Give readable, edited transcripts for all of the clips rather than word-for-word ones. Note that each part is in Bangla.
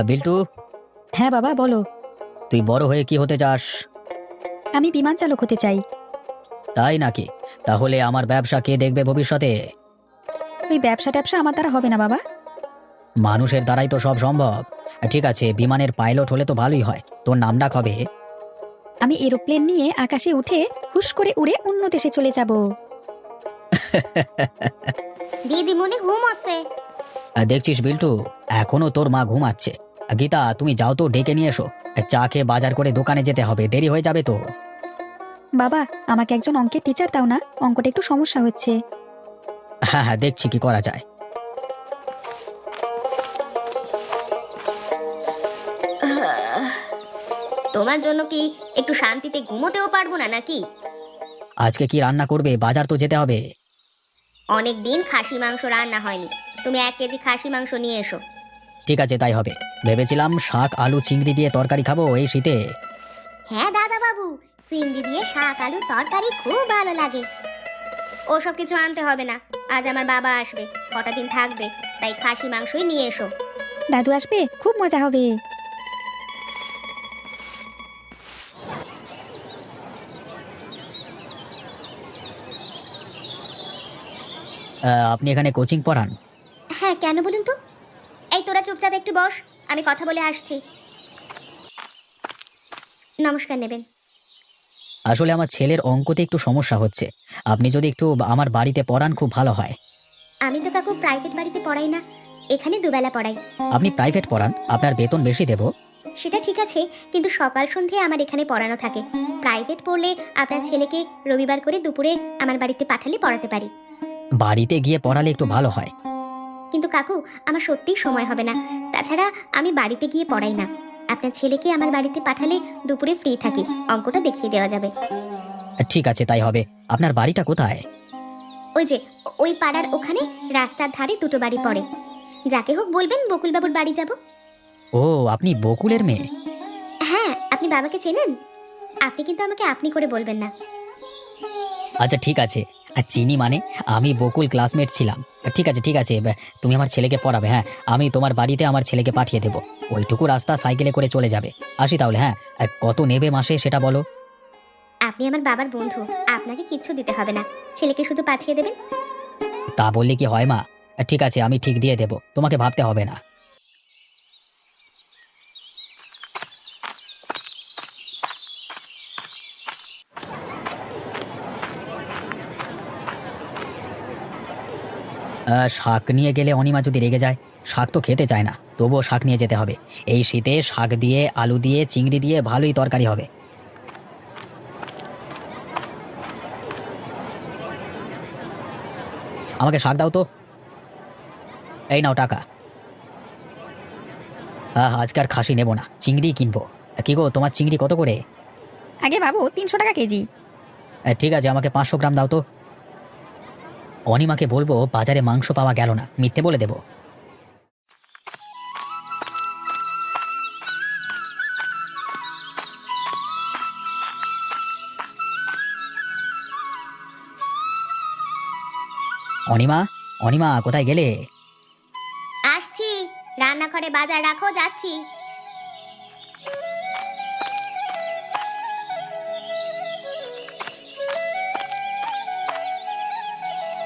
বিল্টু, হ্যাঁ বাবা, বলো। তুই বড় হয়ে কি হতে চাস? আমি বিমান চালক হতে চাই। তাই নাকি? তাহলে আমার ব্যবসা কে দেখবে ভবিষ্যতে? ওই ব্যবসা ট্যাবসা আমার দ্বারা হবে না বাবা। মানুষের দ্বারাই তো সব সম্ভব। ঠিক আছে, বিমানের পাইলট হলে তো ভালোই হয়। তোর নাম ডাক হবে। আমি এরোপ্লেন নিয়ে আকাশে উঠে হুশ করে উড়ে অন্য দেশে চলে যাব। দিদিমণি ঘুম আছে। দেখছিস বিল্টু, এখনো তোর মা ঘুমাচ্ছে। গীতা, তুমি যাও তো, ডেকে নিয়ে এসো। চা খেয়ে বাজার করে দোকানে যেতে হবে, দেরি হয়ে যাবে তো। বাবা, আমাকে একজন অঙ্কের টিচার দাও না, অঙ্কটা একটু সমস্যা হচ্ছে। হ্যাঁ হ্যাঁ, দেখছি কি করা যায়। তোমার জন্য কি একটু শান্তিতে ঘুমোতেও পারবো না নাকি? আজকে কি রান্না করবে? বাজার তো যেতে হবে। অনেক দিন খাসি মাংস রান্না হয়নি, তুমি 1 কেজি খাসি মাংস নিয়ে এসো। ঠিক আছে, তাই হবে। ভেবেছিলাম শাক আলু চিংড়ি দিয়ে তরকারি খাবো এই শীতে। হ্যাঁ দাদা বাবু, চিংড়ি দিয়ে শাক আলু তরকারি খুব ভালো লাগে। ওসব কিছু আনতে হবে না, আজ আমার বাবা আসবে, কটা দিন থাকবে, তাই খাসি মাংসই নিয়ে এসো। দাদু আসবে, খুব মজা হবে। আপনি এখানে কোচিং পড়ান? হ্যাঁ, কেন বলুন তো? এই তোরা চুপচাপ একটু বস, আমি কথা বলে আসছি। নমস্কার নেবেন? আসলে আমার ছেলের অঙ্কতে একটু সমস্যা হচ্ছে। আপনি যদি একটু আমার বাড়িতে পড়ান খুব ভালো হয়। আমি তো কাকু প্রাইভেট বাড়িতে পড়াই না, এখানে দুবেলা পড়াই। আপনি প্রাইভেট পড়ান, আপনার বেতন বেশি দেব। সেটা ঠিক আছে, কিন্তু সকাল সন্ধে আমার এখানে পড়ানো থাকে। প্রাইভেট পড়লে আপনার ছেলেকে রবিবার করে দুপুরে আমার বাড়িতে পাঠালে পড়াতে পারি। বাড়িতে গিয়ে পড়ালে একটু ভালো হয়। কিন্তু কাকু, আমার সত্যিই সময় হবে না, তাছাড়া আমি বাড়িতে গিয়ে পড়াই না। আপনার ছেলেকে আমার বাড়িতে পাঠালে দুপুরে ফ্রি থাকি, অঙ্কটা দেখিয়ে দেওয়া যাবে। ঠিক আছে, তাই হবে। আপনার বাড়িটা কোথায়? ওই যে ওই পাড়ার ওখানে রাস্তার ধারে দুটো বাড়ি পড়ে, যাকে হোক বলবেন বকুলবাবুর বাড়ি যাব। ও, আপনি বকুলের মেয়ে? হ্যাঁ, আপনি বাবাকে চেনেন? আপনি কিন্তু আমাকে আপনি করে বলবেন না। আচ্ছা ঠিক আছে। চিনি মানে? আমি বকুল ক্লাসমেট ছিলাম। ঠিক আছে ঠিক আছে, তুমি আমার ছেলেকে পড়াবে। হ্যাঁ, আমি তোমার বাড়িতে আমার ছেলেকে পাঠিয়ে দেবো। ওইটুকু রাস্তা সাইকেলে করে চলে যাবে। আসি তাহলে। হ্যাঁ, কত নেবে মাসে সেটা বলো। আপনি আমার বাবার বন্ধু, আপনাকে কিচ্ছু দিতে হবে না, ছেলেকে শুধু পাঠিয়ে দেবেন। তা বললে কি হয় মা? ঠিক আছে, আমি ঠিক দিয়ে দেবো, তোমাকে ভাবতে হবে না। শাক নিয়ে গেলে অনিমা যদি রেগে যায়। শাক তো খেতে চায় না, তবুও শাক নিয়ে যেতে হবে। এই শীতে শাক দিয়ে আলু দিয়ে চিংড়ি দিয়ে ভালোই তরকারি হবে। আমাকে শাক দাও তো। এই নাও টাকা। আজকে আর খাসি নেবো না, চিংড়ি কিনবো। কি গো, তোমার চিংড়ি কত করে? আগে বাবু, 300 টাকা কেজি। ঠিক আছে, আমাকে 500 গ্রাম দাও তো। অনিমাকে বলবো বাজারে মাংস পাওয়া গেল না, মিথ্যে বলে দেবো। অনিমা, অনিমা কোথায় গেলে? আসছি, রান্নাঘরে বাজার রাখো, যাচ্ছি।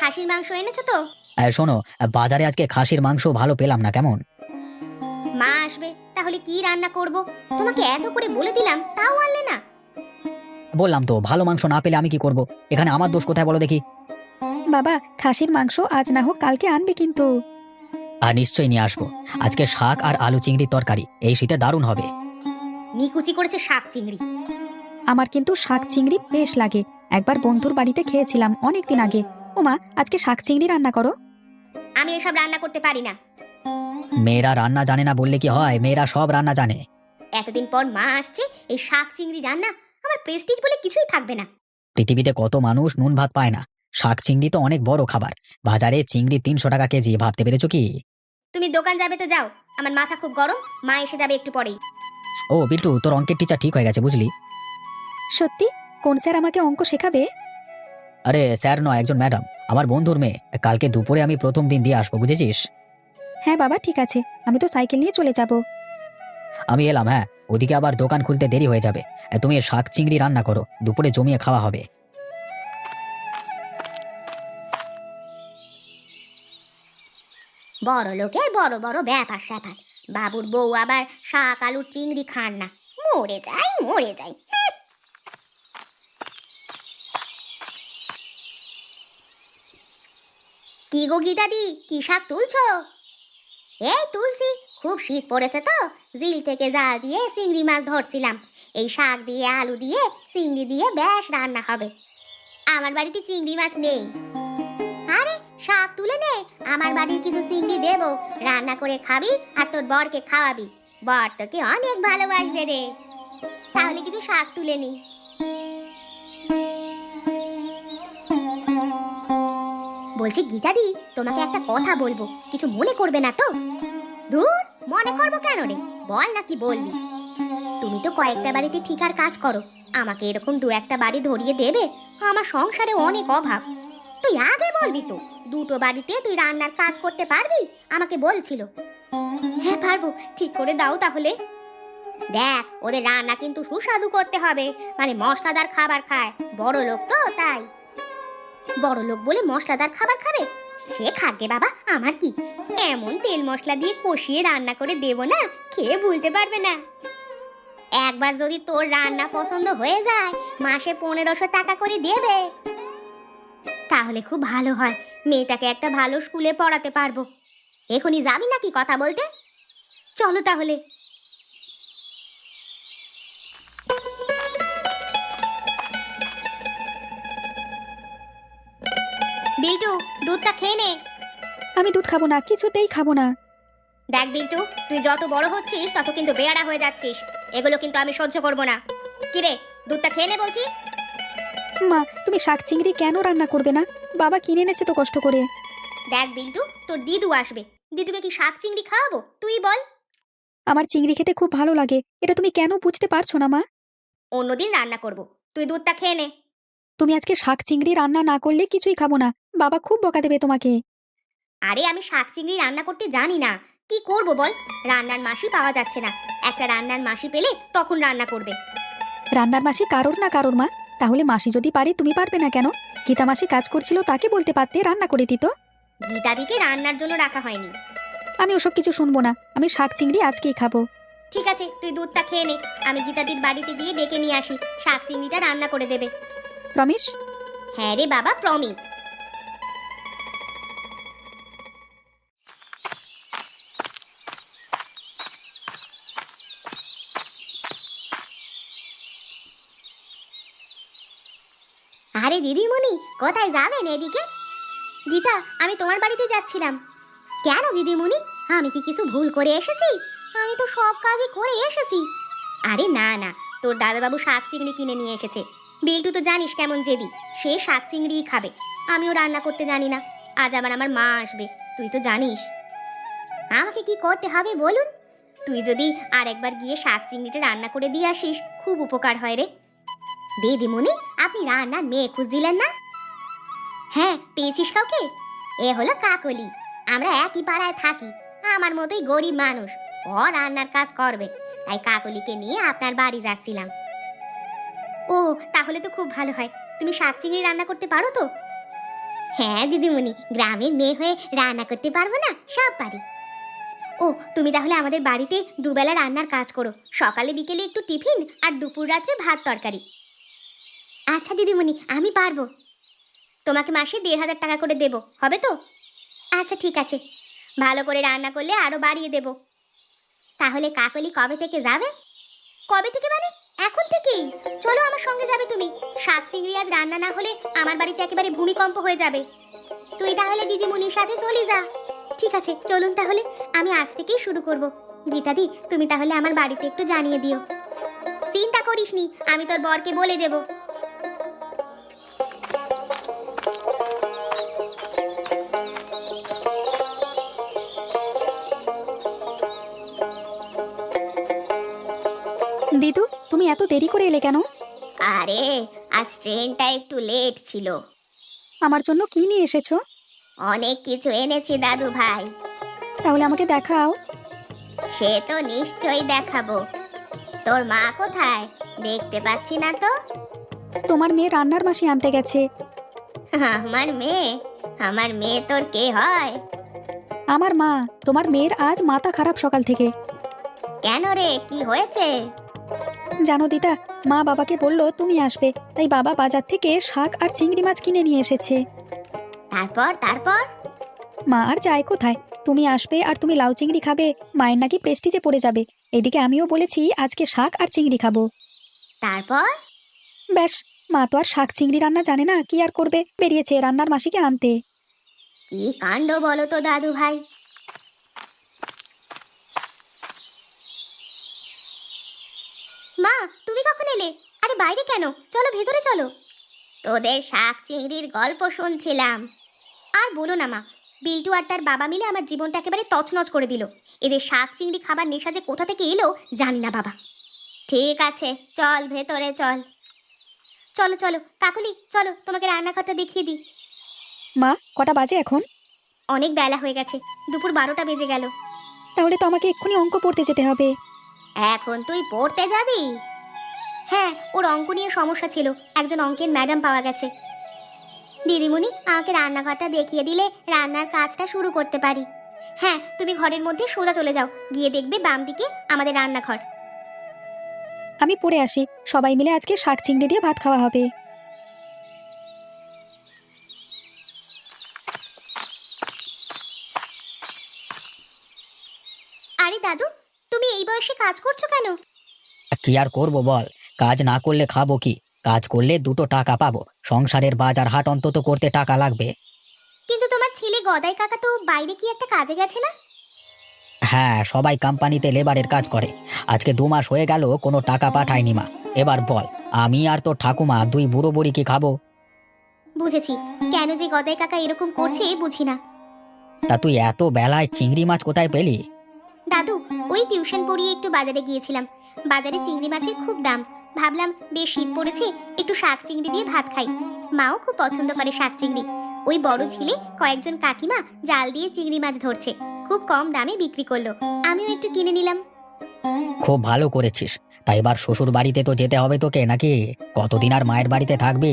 খাসির মাংস এনেছো তো? শোনো, বাজারে আজকে খাসির মাংস ভালো পেলাম না। কেমন? মা আসবে, তাহলে কি রান্না করব? তোমাকে এত করে বলে দিলাম, তাও আনলে না। বললাম তো, ভালো মাংস না পেলে আমি কি করব? এখানে আমার দোষ কোথায় বলো দেখি? বাবা, খাসির মাংস আজ না হোক কালকে আনবে কিন্তু। আর নিশ্চয়ই নিয়ে আসবো। আজকে শাক আর আলু চিংড়ির তরকারি, এই শীতে দারুণ হবে। নিকুচি করেছে শাক চিংড়ি। আমার কিন্তু শাক চিংড়ি বেশ লাগে। একবার বন্ধুর বাড়িতে খেয়েছিলাম অনেক দিন আগে। ওমা, আজকে শাক চিংড়ি রান্না করো। আমি এসব রান্না করতে পারি না। মেয়েরা রান্না জানে না বললে কি হয়? মেয়েরা সব রান্না জানে। এতদিন পর মা আসছে, এই শাক চিংড়ি রান্না আমার প্রেস্টিজ বলে কিছুই থাকবে না। পৃথিবীতে কত মানুষ নুন ভাত পায় না। শাক চিংড়ি তো অনেক বড় খাবার। বাজারে চিংড়ি 300 টাকা কেজি, ভাবতে পেরেছো কি? তুমি দোকান যাবে তো যাও, আমার মাথা খুব গরম, মা এসে যাবে একটু পরেই। ও বিল্টু, তোর অঙ্কের টিচার ঠিক হয়ে গেছে বুঝলি? সত্যি? কোন স্যার আমাকে অঙ্ক শেখাবে? আরে স্যার নয়, একজন ম্যাডাম, আমার বন্ধুর মেয়ে। কালকে দুপুরে আমি প্রথম দিন দিয়ে আসবো, বুঝেছিস? হ্যাঁ বাবা, ঠিক আছে, আমি তো সাইকেল নিয়ে চলে যাব। আমি এলাম, হ্যাঁ। ওদিকে আবার দোকান খুলতে দেরি হয়ে যাবে। তুমি শাক চিংড়ি রান্না করো, দুপুরে জমিয়ে খাওয়া হবে। বড় লোকের বড় বড় ব্যাপার স্যাপার। বাবুর বউ আবার শাক আলুর চিংড়ি খান না। মরে যাই মরে যাই। কি গো গীতাদি, কি শাক তুলছো? এই তুলছি, খুব শীত পড়েছে তো, জিল থেকে জাল দিয়ে চিংড়ি মাছ ধরছিলাম। এই শাক দিয়ে আলু দিয়ে চিংড়ি দিয়ে বেশ রান্না হবে। আমার বাড়িতে চিংড়ি মাছ নেই। আরে শাক তুলে নে, আমার বাড়ির কিছু চিংড়ি দেবো, রান্না করে খাবি আর তোর বরকে খাওয়াবি। বর তোকে অনেক ভালোবাসবে রে। তাহলে কিছু শাক তুলে নি। বলছি গীতাদি, তোমাকে একটা কথা বলবো, কিছু মনে করবে না তো? ধুর, মনে করবো কেন রে, বল না কি বলবি। তুমি তো কয়েকটা বাড়িতে ঠিকার কাজ করো, আমাকে এরকম দু একটা বাড়ি ধরিয়ে দেবে? আমার সংসারে অনেক অভাব। তুই আগে বলবি তো, দুটো বাড়িতে তুই রান্নার কাজ করতে পারবি? আমাকে বলছিল। হ্যাঁ পারবো, ঠিক করে দাও তাহলে। দেখ, ওদের রান্না কিন্তু সুস্বাদু করতে হবে, মানে মশলাদার খাবার খায়, বড় লোক তো তাই। বড় লোক বলে মশলাদার খাবার খাবে? সে খাগে বাবা, আমার কি, এমন তেল মশলা দিয়ে কষিয়ে রান্না করে দেব না, খেয়ে ভুলতে পারবে না। একবার যদি তোর রান্না পছন্দ হয়ে যায়, মাসে 1500 টাকা করে দেবে। তাহলে খুব ভালো হয়, মেয়েটাকে একটা ভালো স্কুলে পড়াতে পারবো। এখনই যাবি নাকি কথা বলতে? চলো তাহলে। বিল্টু, দুধটা খেয়ে নে। আমি দুধ খাবো না, কিছুতেই খাবো না। দেখ বিল্টু, তুই যত বড় হচ্ছিস তত কিন্তু বেয়াড়া হয়ে যাচ্ছিস। এগুলো কিন্তু আমি সহ্য করব না। কিরে, দুধটা খেয়ে নে বলছি। মা, তুমি শাক চিংড়ি কেন রান্না করবে না? বাবা কিনে এনেছে তো কষ্ট করে। দেখ বিল্টু, তোর দিদু আসবে, দিদুকে কি শাক চিংড়ি খাওয়াবো তুই বল? আমার চিংড়ি খেতে খুব ভালো লাগে, এটা তুমি কেন বুঝতে পারছো না মা? অন্যদিন রান্না করব, তুই দুধটা খেয়ে নে। তুমি আজকে শাক চিংড়ি রান্না না করলে কিছুই খাবো না, বাবা খুব বকা দেবে তোমাকে। আরে আমি শাক চিংড়ি রান্না করতে জানি না, কি করব বল? রান্নার মাসি পাওয়া যাচ্ছে না, একটা রান্নার মাসি পেলে তখন রান্না করবে। রান্নার মাসি কারোর না কারোর মা, তাহলে মাসি যদি পারে তুমি পারবে না কেন? গীতা মাসি কাজ করছিল, তাকে বলতে পারতে রান্না করে দিত। গীতাদিকে রান্নার জন্য রাখা হয়নি। আমি ওসব কিছু শুনবো না, আমি শাক চিংড়ি আজকেই খাবো। ঠিক আছে, তুই দুধটা খেয়ে নে, আমি গীতাদির বাড়িতে গিয়ে ডেকে নিয়ে আসি, শাক চিংড়িটা রান্না করে দেবে। রমেশ, হ্যাঁ রে বাবা, প্রমিস। আরে দিদিমণি, কোথায় যাবেন এদিকে? গীতা, আমি তোমার বাড়িতে যাচ্ছিলাম। কেন দিদিমণি, আমি কি কিছু ভুল করে এসেছি? আমি তো সব কাজই করে এসেছি। আরে না না, তোর দাদাবাবু শাক চিংড়ি কিনে নিয়ে এসেছে। বিল্টু তো জানিস কেমন জেদি, সে শাক চিংড়িই খাবে। আমিও রান্না করতে জানি না, আজ আবার আমার মা আসবে, তুই তো জানিস। আমাকে কি করতে হবে বলুন? তুই যদি আর একবার গিয়ে শাক চিংড়িটা রান্না করে দিয়ে আসিস, খুব উপকার হয় রে। দিদিমণি, আপনি রান্নার মেয়ে খুঁজছিলেন না? হ্যাঁ, পেয়েছিস কাউকে? এ হলো কাকলি, আমরা একই পাড়ায় থাকি, আমার মতোই গরিব মানুষ। ও রান্নার কাজ করবে, তাই কাকলিকে নিয়ে আপনার বাড়ি যাচ্ছিলাম। ও, তাহলে তো খুব ভালো হয়। তুমি শাক চিংড়ি রান্না করতে পারো তো? হ্যাঁ দিদিমণি, গ্রামের মেয়ে হয়ে রান্না করতে পারবো না? সব পারি। ও, তুমি তাহলে আমাদের বাড়িতে দুবেলা রান্নার কাজ করো, সকালে বিকেলে একটু টিফিন আর দুপুর রাত্রে ভাত তরকারি। আচ্ছা দিদিমণি, আমি পারবো। তোমাকে মাসে 1500 টাকা করে দেব, হবে তো? আচ্ছা ঠিক আছে, ভালো করে রান্না করলে আরো বাড়িয়ে দেব। তাহলে কাকলি কবে থেকে যাবে? কবে থেকে মানে এখন থেকেই। চলো আমার সঙ্গে যাবে তুমি। শাক চিংড়ি আজ রান্না না হলে আমার বাড়িতে একেবারে ভূমিকম্প হয়ে যাবে। তুই তাহলে দিদিমণির সাথে চলে যা। ঠিক আছে, চলুন তাহলে, আমি আজ থেকেই শুরু করব। গীতাদি, তুমি তাহলে আমার বাড়িতে একটু জানিয়ে দিও। চিন্তা করিসনি, আমি তোর বরকে বলে দেব। দিদু, তুমি এত দেরি করে এলে কেন? আরে আজ ট্রেনটা একটু লেট ছিল। আমার জন্য কি নিয়ে এসেছো? অনেক কিছু এনেছি দাদু ভাই। তাহলে আমাকে দেখাও। সে তো নিশ্চয়ই দেখাবো। তোর মা কোথায়? দেখতে পাচ্ছি না তো। তোমার মেয়ে রান্নার মাসি আনতে গেছে। আমার মেয়ে? আমার মেয়ে তোর কে হয়? আমার মা। তোমার মেয়ের আজ মাথা খারাপ সকাল থেকে। কেন রে, কি হয়েছে? জানো দিদা, মা বাবাকে বললো তুমি আসবে, তাই বাবা বাজার থেকে শাক আর চিংড়ি মাছ কিনে নিয়ে এসেছে। তারপর তারপর? মা আর যায় কোথায়, তুমি আসবে আর তুমি লাউ চিংড়ি খাবে, মায়ের নাকি প্রেস্টিজে পড়ে যাবে। এদিকে আমিও বলেছি আজকে শাক আর চিংড়ি খাবো। তারপর? ব্যাস, মা তো আর শাক চিংড়ি রান্না জানে না, কি আর করবে, বেরিয়েছে রান্নার মাসিকে আনতে। কি কাণ্ড বলো তো দাদু ভাই। মা, তুমি কখন এলে? আরে বাইরে কেন? চলো ভেতরে চলো। তোদের শাক চিংড়ির গল্প শুনছিলাম। আর বলো না মা, বিল্টু আর তার বাবা মিলে আমার জীবনটা একেবারে তছনছ করে দিল। এদের শাক চিংড়ি খাবার নেশা যে কোথা থেকে এলো জানি না বাবা। ঠিক আছে, চল ভেতরে চল। চলো চলো কাকুলি, চলো তোমাকে রান্নাঘরটা দেখিয়ে দিই। মা, কটা বাজে এখন? অনেক বেলা হয়ে গেছে, দুপুর 12টা বেজে গেল। তাহলে তো আমাকে এক্ষুনি অঙ্ক পড়তে যেতে হবে। এখন তুই পড়তে যাবি? হ্যাঁ, ওর অঙ্ক নিয়ে সমস্যা ছিল, একজন অঙ্কের ম্যাডাম পাওয়া গেছে। দিদিমণি, আমাকে রান্নাঘরটা দেখিয়ে দিলে রান্নার কাজটা শুরু করতে পারি। হ্যাঁ, তুমি ঘরের মধ্যে সোজা চলে যাও, গিয়ে দেখবে বাম দিকে আমাদের রান্নাঘর। আমি পড়ে আসি, সবাই মিলে আজকে শাক চিংড়ি দিয়ে ভাত খাওয়া হবে। আরে দাদু, তুমি এই বয়সে কাজ করছো কেন? কি আর করব বল, কাজ না করলে খাবো কি? কাজ করলে দুটো টাকা পাবো, সংসারের বাজার হাট অন্তত করতে টাকা লাগবে। কিন্তু তোমার ছেলে গদাই কাকা তো বাইরে কি একটা কাজে গেছে না? হ্যাঁ, সবাই কোম্পানিতে লেবারের কাজ করে। আজকে 2 মাস হয়ে গেল কোনো টাকা পাঠায়নি মা। এবার বল, আমি আর তোর ঠাকুমা দুই বুড়ো বুড়ি কি খাবো? বুঝেছি, কেন যে গদাই কাকা এরকম করছে বুঝি না। তা তুই এত বেলায় চিংড়ি মাছ কোথায় পেলি? দাদু, ওই টিউশন পড়িয়ে একটু বাজারে গিয়েছিলাম। বাজারে চিংড়ি মাছের খুব দাম, ভাবলাম বেশ শীত পড়েছে, একটু শাক চিংড়ি দিয়ে ভাত খাই। মাও খুব পছন্দ করে শাক চিংড়ি। ওই বড় ছেলে কয়েকজন কাকিমা জাল দিয়ে চিংড়ি মাছ ধরছে, খুব কম দামে বিক্রি করলো, আমিও একটু কিনে নিলাম। খুব ভালো করেছিস। তা এবার শ্বশুর বাড়িতে তো যেতে হবে তোকে নাকি? কতদিন আর মায়ের বাড়িতে থাকবি?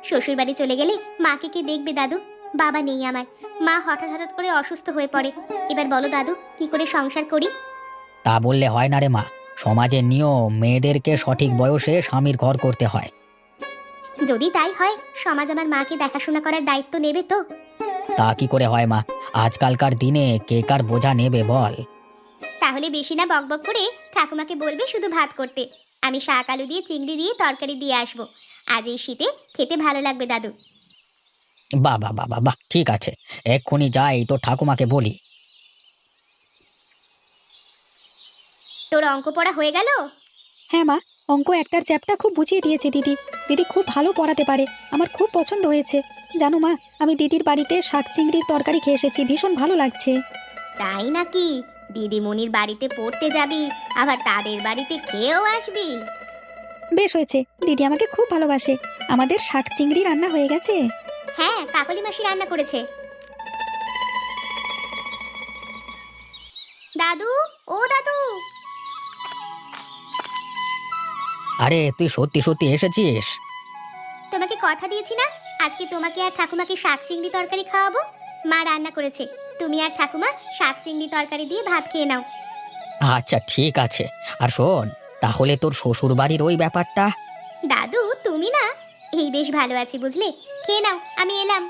শ্বশুর বাড়ি চলে গেলে মাকে কে দেখবে দাদু? বাবা নেই আমার, মা হঠাৎ হঠাৎ করে অসুস্থ হয়ে পড়ে। এবার বলো দাদু, কি করে সংসার করি? তা বললে হয় না রে মা, সমাজের নিয়ম মেয়েদেরকে সঠিক বয়সে স্বামীর ঘর করতে হয়। যদি তাই হয়, সমাজ আমার মাকে দেখাশোনা করার দায়িত্ব নেবে তো? তা কি করে হয় মা, আজকালকার দিনে কে কার বোঝা নেবে বল? তাহলে বেশি না বকবক করে ঠাকুমাকে বলবে শুধু ভাত করতে, আমি শাক আলু দিয়ে চিংড়ি দিয়ে তরকারি দিয়ে আসবো। আজ এই শীতে খেতে ভালো লাগবে দাদু। বাহ বাহ বাহ বাহ বাহ, ঠিক আছে, এক্ষুনি যাই তো ঠাকুমাকে বলি। তোর অঙ্ক পড়া হয়ে গেল? হ্যাঁ মা, অঙ্ক একটার চ্যাপ্টার খুব বুঝিয়ে দিয়েছে দিদি। দিদি খুব ভালো পড়াতে পারে, আমার খুব পছন্দ হয়েছে। জানো মা, আমি দিদির বাড়িতে শাক চিংড়ির তরকারি খেয়ে এসেছি, ভীষণ ভালো লাগছে। তাই নাকি? দিদিমণির বাড়িতে পড়তে যাবি, আবার তাদের বাড়িতে খেয়েও আসবি? বেশ হয়েছে, দিদি আমাকে খুব ভালোবাসে। আমাদের শাক চিংড়ি রান্না হয়ে গেছে। হ্যাঁ, কাকলি মাসি রান্না করেছে। দাদু, ও দাদু। আরে তুই সত্যি সত্যি এসেছিস? তোমাকে কথা দিয়েছি না, আজকে তোমাকে আর ঠাকুমাকে শাক চিংড়ি তরকারি খাওয়াবো। মা রান্না করেছে, তুমি আর ঠাকুমা শাক চিংড়ি তরকারি দিয়ে ভাত খেয়ে নাও। আচ্ছা ঠিক আছে। আর শোন, তাহলে তোর শ্বশুর বাড়ির ওই ব্যাপারটা? দাদু, তুমি না, এই বেশ ভালো আছি বুঝলে, খেয়ে নাও, আমি এলাম।